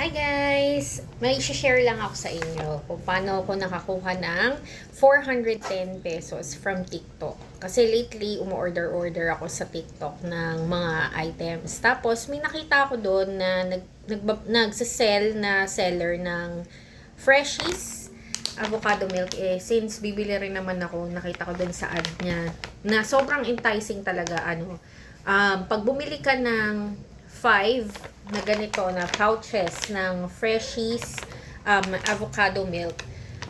Hi guys! May share lang ako sa inyo kung paano ako nakakuha ng 410 pesos from TikTok. Kasi lately, umu-order ako sa TikTok ng mga items. Tapos, may nakita ako doon na nagsasell na seller ng Freshies avocado milk. Since bibili rin naman ako, nakita ko doon sa ad niya na sobrang enticing talaga. Pag bumili ka ng 5 na ganito na pouches ng Freshies avocado milk,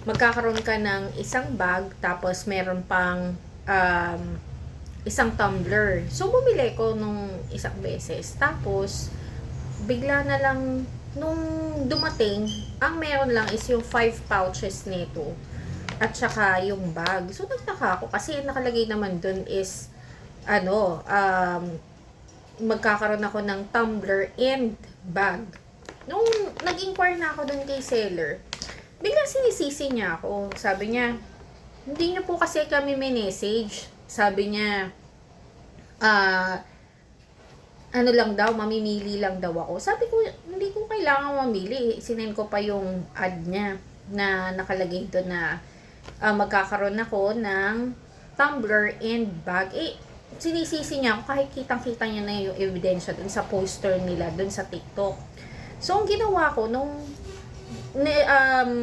magkakaroon ka ng isang bag, tapos meron pang isang tumbler. So, bumili ko nung isang beses. Tapos, bigla na lang, nung dumating, ang meron lang is yung 5 pouches nito. At saka yung bag. So, nagtaka ako kasi nakalagay naman dun is, magkakaroon ako ng tumbler and bag. Nung nag-inquire na ako dun kay seller, biglang sinisisi niya ako. Sabi niya, hindi niyo po kasi kami may message. Sabi niya, ano lang daw, mamimili lang daw ako. Sabi ko, hindi ko kailangan mamili. Sinend ko pa yung ad niya na nakalagay doon na magkakaroon ako ng tumbler and bag. Sinisisi niya ako kahit kitang-kita niya na yung ebidensya dun sa poster nila dun sa TikTok. So, ang ginawa ko, nung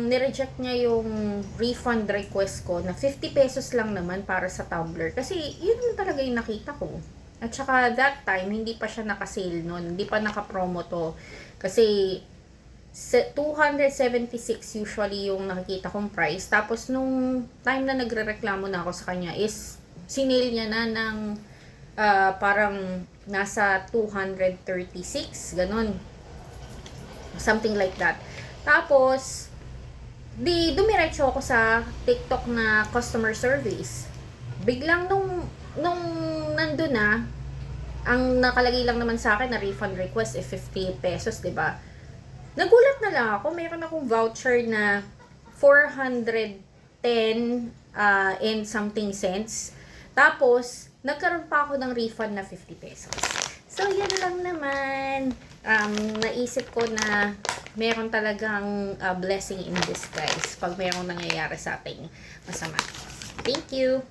nireject niya yung refund request ko na 50 pesos lang naman para sa tumbler. Kasi, yun talaga yung nakita ko. At saka, that time, hindi pa siya naka-sale nun. Hindi pa naka-promo to. Kasi, 276 usually yung nakikita kong price. Tapos, nung time na nagre-reklamo na ako sa kanya is, sinale niya na ng parang nasa 236, ganun. Something like that. Tapos, dumiretso ako sa TikTok na customer service. Biglang nung nandun na, ang nakalagay lang naman sa akin na refund request 50 pesos, 'di ba? Nagulat na lang ako, mayroon akong voucher na 410 and something cents. Tapos, nagkaroon pa ako ng refund na 50 pesos. So, yun lang naman. Naisip ko na meron talagang blessing in disguise pag merong nangyayari sa ating masama. Thank you!